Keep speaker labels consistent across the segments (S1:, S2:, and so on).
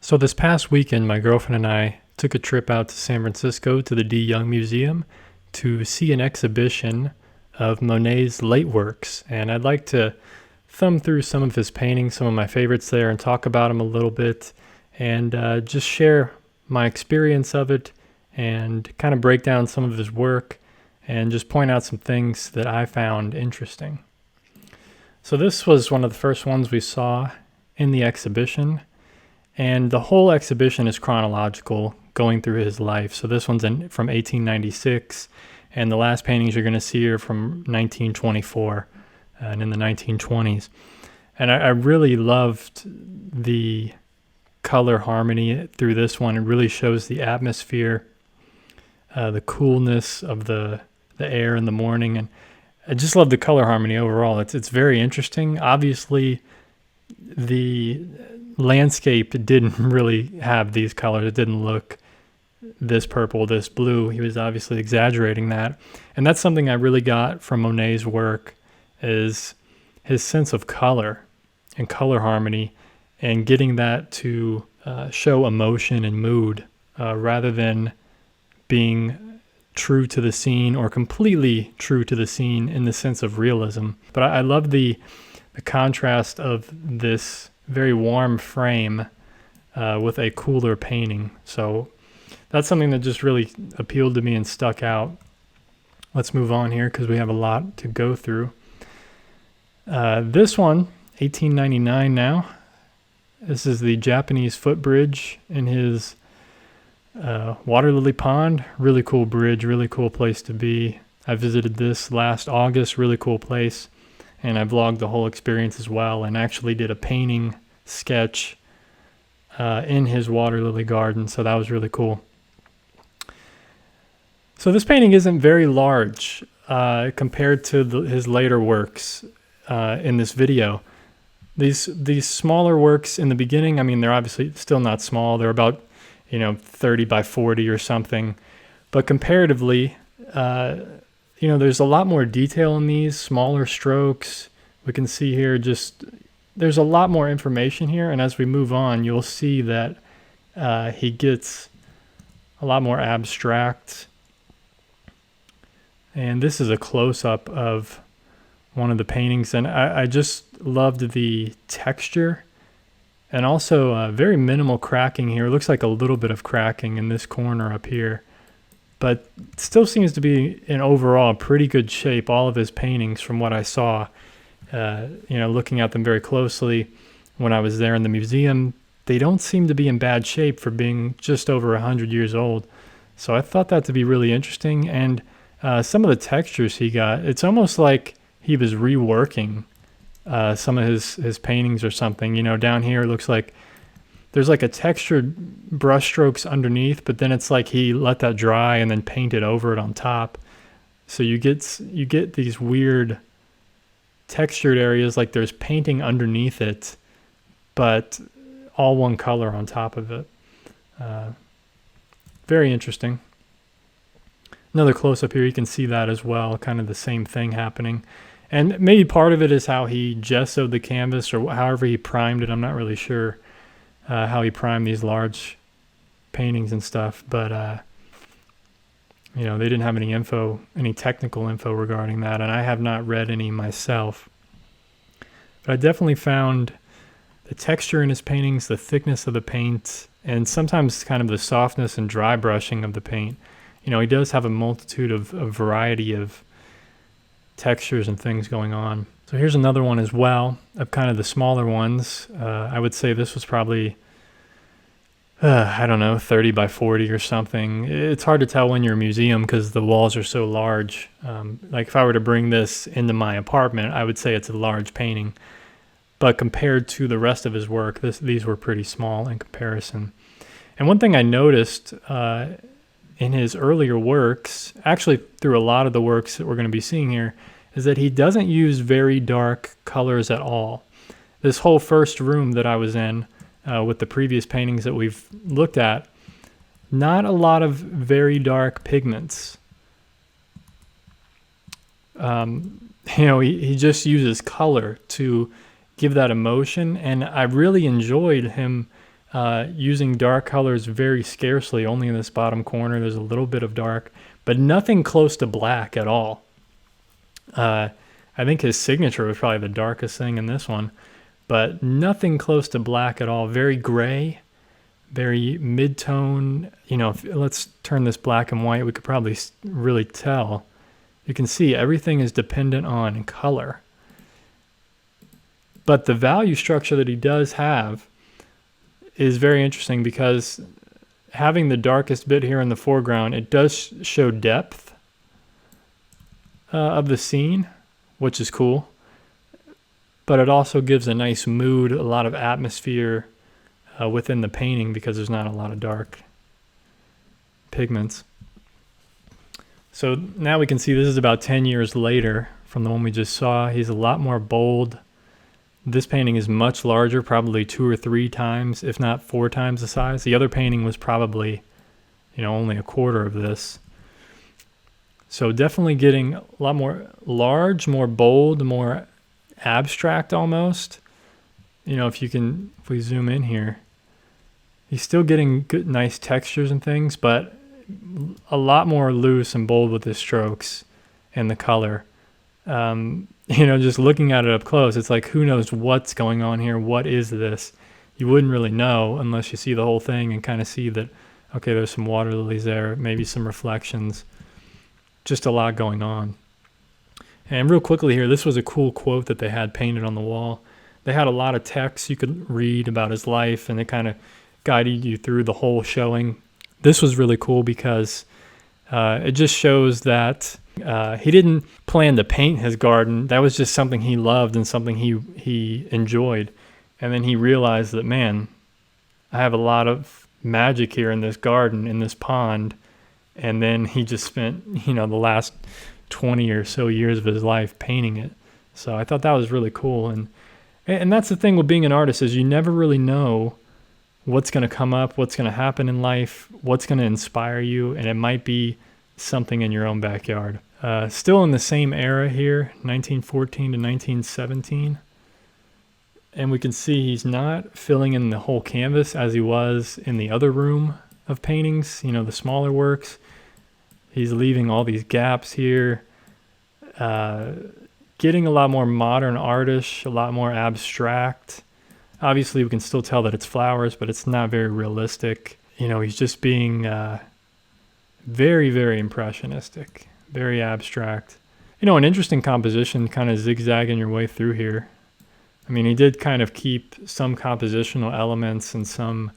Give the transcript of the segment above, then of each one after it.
S1: So this past weekend, my girlfriend and I took a trip out to San Francisco to the D. Young Museum to see an exhibition of Monet's late works. And I'd like to thumb through some of his paintings, some of my favorites there, and talk about them a little bit and just share my experience of it and kind of break down some of his work and just point out some things that I found interesting. So this was one of the first ones we saw in the exhibition. And the whole exhibition is chronological, going through his life. So this one's from 1896, and the last paintings you're going to see are from 1924 and in the 1920s. And I really loved the color harmony through this one. It really shows the atmosphere, the coolness of the air in the morning, and I just love the color harmony overall. It's very interesting. Obviously, the landscape didn't really have these colors. It didn't look this purple, this blue. He was obviously exaggerating that. And that's something I really got from Monet's work, is his sense of color and color harmony and getting that to show emotion and mood rather than being true to the scene or completely true to the scene in the sense of realism. But I love the contrast of this very warm frame with a cooler painting. So that's something that just really appealed to me and stuck out. Let's move on here because we have a lot to go through. This one, 1899 now. This is the Japanese Footbridge in his Waterlily Pond. Really cool bridge, really cool place to be. I visited this last August, really cool place. And I vlogged the whole experience as well and actually did a painting sketch in his water lily garden. So that was really cool. So this painting isn't very large compared to his later works in this video. These smaller works in the beginning, I mean, they're obviously still not small. They're about 30 by 40 or something. But comparatively, there's a lot more detail in these smaller strokes. We can see here there's a lot more information here. And as we move on, you'll see that he gets a lot more abstract. And this is a close-up of one of the paintings. And I just loved the texture and also very minimal cracking here. It looks like a little bit of cracking in this corner up here. But it still seems to be in overall pretty good shape, all of his paintings from what I saw. Looking at them very closely when I was there in the museum, they don't seem to be in bad shape for being just over 100 years old. So I thought that to be really interesting. And some of the textures he got, it's almost like he was reworking some of his paintings or something. Down here it looks like there's like a textured brush strokes underneath, but then it's like he let that dry and then painted over it on top. So you get these weird textured areas, like there's painting underneath it, but all one color on top of it. Very interesting. Another close-up here, you can see that as well, kind of the same thing happening. And maybe part of it is how he gessoed the canvas or however he primed it. I'm not really sure how he primed these large paintings and stuff, but they didn't have any technical info regarding that, and I have not read any myself. But I definitely found the texture in his paintings, the thickness of the paint, and sometimes kind of the softness and dry brushing of the paint. He does have a multitude of variety of textures and things going on. So here's another one as well of kind of the smaller ones. I would say this was probably 30 by 40 or something. It's hard to tell when you're a museum because the walls are so large. Like if I were to bring this into my apartment, I would say it's a large painting. But compared to the rest of his work, these were pretty small in comparison. And one thing I noticed in his earlier works, actually through a lot of the works that we're going to be seeing here, is that he doesn't use very dark colors at all. This whole first room that I was in, with the previous paintings that we've looked at, not a lot of very dark pigments. He just uses color to give that emotion, and I really enjoyed him using dark colors very scarcely. Only in this bottom corner there's a little bit of dark, but nothing close to black at all. I think his signature was probably the darkest thing in this one, but nothing close to black at all. Very gray, very mid-tone. Let's turn this black and white. We could probably really tell. You can see everything is dependent on color. But the value structure that he does have is very interesting, because having the darkest bit here in the foreground, it does show depth of the scene, which is cool. But it also gives a nice mood, a lot of atmosphere within the painting, because there's not a lot of dark pigments. So now we can see this is about 10 years later from the one we just saw. He's a lot more bold. This painting is much larger, probably 2 or 3 times, if not 4 times the size. The other painting was probably, only a quarter of this. So definitely getting a lot more large, more bold, more abstract almost. If we zoom in here, he's still getting good, nice textures and things, but a lot more loose and bold with his strokes and the color. Just looking at it up close, it's like, who knows what's going on here? What is this? You wouldn't really know unless you see the whole thing and kind of see that, okay, there's some water lilies there, maybe some reflections, just a lot going on. And real quickly here, this was a cool quote that they had painted on the wall. They had a lot of text you could read about his life, and it kind of guided you through the whole showing. This was really cool because it just shows that he didn't plan to paint his garden. That was just something he loved and something he enjoyed. And then he realized that, man, I have a lot of magic here in this garden, in this pond. And then he just spent, the last 20 or so years of his life painting it. So I thought that was really cool. And that's the thing with being an artist, is you never really know what's going to come up, what's going to happen in life, what's going to inspire you, and it might be something in your own backyard. Still in the same era here, 1914 to 1917. And we can see he's not filling in the whole canvas as he was in the other room of paintings, the smaller works. He's leaving all these gaps here, getting a lot more modern artish, a lot more abstract. Obviously, we can still tell that it's flowers, but it's not very realistic. He's just being very, very impressionistic, very abstract. An interesting composition, kind of zigzagging your way through here. I mean, he did kind of keep some compositional elements and some,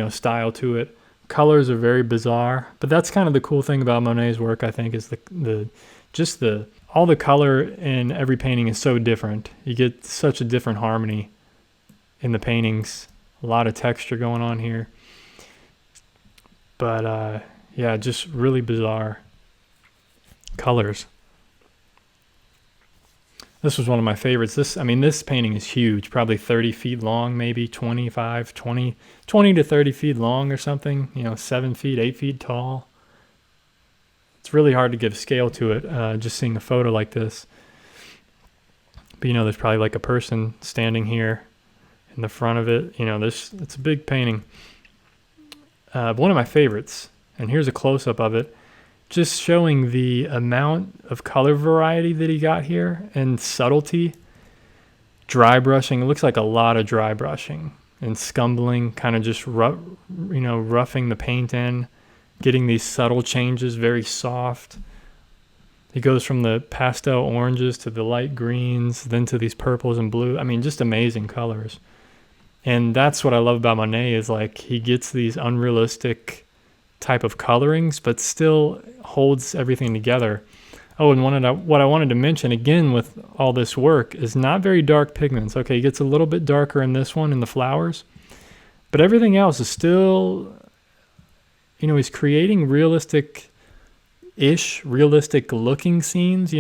S1: style to it. Colors are very bizarre, but that's kind of the cool thing about Monet's work, I think, is all the color in every painting is so different. You get such a different harmony in the paintings. A lot of texture going on here. But just really bizarre colors. This was one of my favorites. This painting is huge, probably 30 feet long, maybe 20 to 30 feet long or something, 7 feet, 8 feet tall. It's really hard to give scale to it, just seeing a photo like this. But there's probably like a person standing here in the front of it. It's a big painting. One of my favorites, and here's a close-up of it, just showing the amount of color variety that he got here and subtlety. Dry brushing, it looks like a lot of dry brushing and scumbling, kind of just roughing the paint in, getting these subtle changes, very soft. He goes from the pastel oranges to the light greens, then to these purples and blue. Just amazing colors. And that's what I love about Monet, is like he gets these unrealistic type of colorings, but still holds everything together. Oh, and what I wanted to mention again with all this work is not very dark pigments. Okay, it gets a little bit darker in this one in the flowers, but everything else is still, he's creating realistic looking scenes.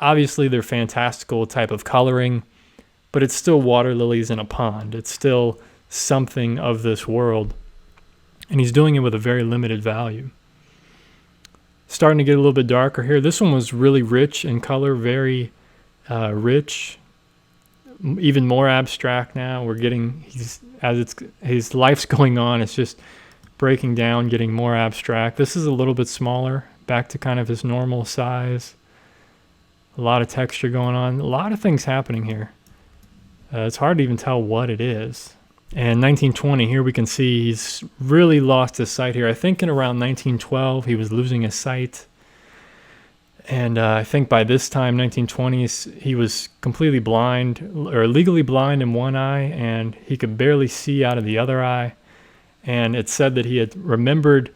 S1: Obviously they're fantastical type of coloring, but it's still water lilies in a pond. It's still something of this world. And he's doing it with a very limited value. Starting to get a little bit darker here. This one was really rich in color, very rich, even more abstract now. We're getting, his life's going on, it's just breaking down, getting more abstract. This is a little bit smaller, back to kind of his normal size. A lot of texture going on, a lot of things happening here. It's hard to even tell what it is. And 1920, here we can see he's really lost his sight here. I think in around 1912, he was losing his sight. And I think by this time, 1920s, he was completely blind, or legally blind in one eye, and he could barely see out of the other eye. And it said that he had remembered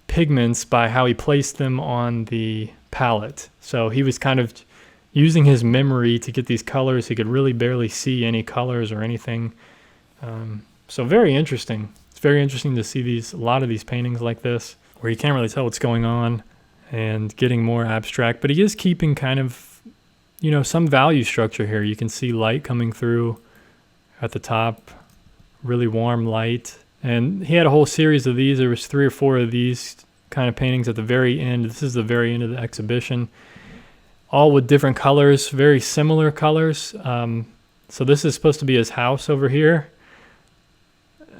S1: pigments by how he placed them on the palette. So he was kind of using his memory to get these colors. He could really barely see any colors or anything. So very interesting. It's very interesting to see a lot of these paintings like this, where you can't really tell what's going on and getting more abstract, but he is keeping kind of, some value structure here. You can see light coming through at the top, really warm light. And he had a whole series of these. There was 3 or 4 of these kind of paintings at the very end. This is the very end of the exhibition, all with different colors, very similar colors. So this is supposed to be his house over here.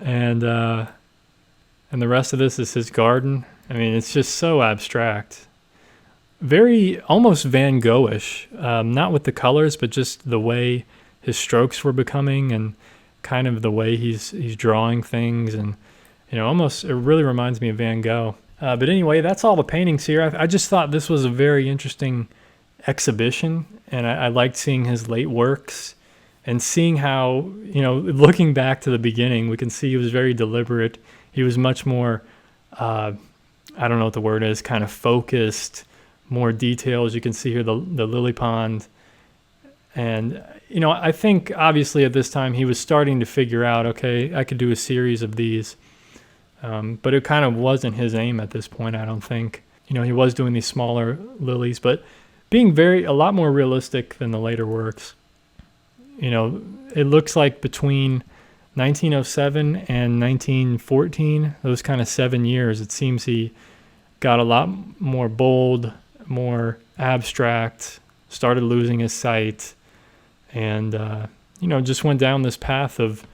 S1: And the rest of this is his garden. I mean, it's just so abstract. Very almost Van Gogh-ish, not with the colors, but just the way his strokes were becoming and kind of the way he's drawing things. And, almost, it really reminds me of Van Gogh. But anyway, that's all the paintings here. I just thought this was a very interesting exhibition, and I liked seeing his late works and seeing how, looking back to the beginning, we can see he was very deliberate. He was much more, I don't know what the word is, kind of focused, more details. You can see here the lily pond. And, I think obviously at this time he was starting to figure out, okay, I could do a series of these. But it kind of wasn't his aim at this point, I don't think. He was doing these smaller lilies, but being a lot more realistic than the later works. It looks like between 1907 and 1914, those kind of 7 years, it seems he got a lot more bold, more abstract, started losing his sight, and, just went down this path of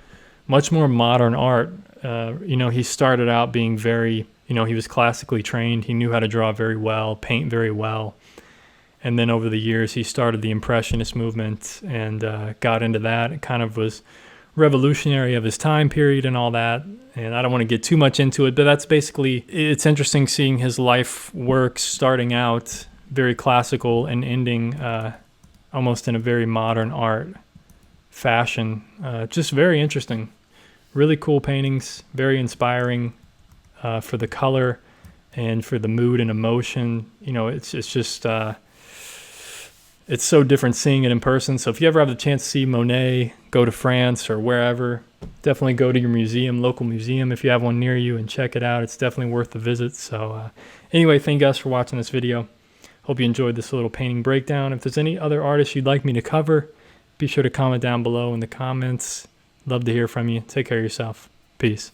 S1: much more modern art. He started out being very, he was classically trained. He knew how to draw very well, paint very well. And then over the years, he started the impressionist movement and got into that. It kind of was revolutionary of his time period and all that. And I don't want to get too much into it, but that's basically, it's interesting seeing his life works starting out very classical and ending almost in a very modern art fashion. Just very interesting. Really cool paintings, very inspiring for the color and for the mood and emotion. It's just... it's so different seeing it in person. So if you ever have the chance to see Monet, go to France or wherever, definitely go to your museum, local museum, if you have one near you, and check it out. It's definitely worth the visit. So anyway, thank you guys for watching this video. Hope you enjoyed this little painting breakdown. If there's any other artists you'd like me to cover, be sure to comment down below in the comments. Love to hear from you. Take care of yourself. Peace.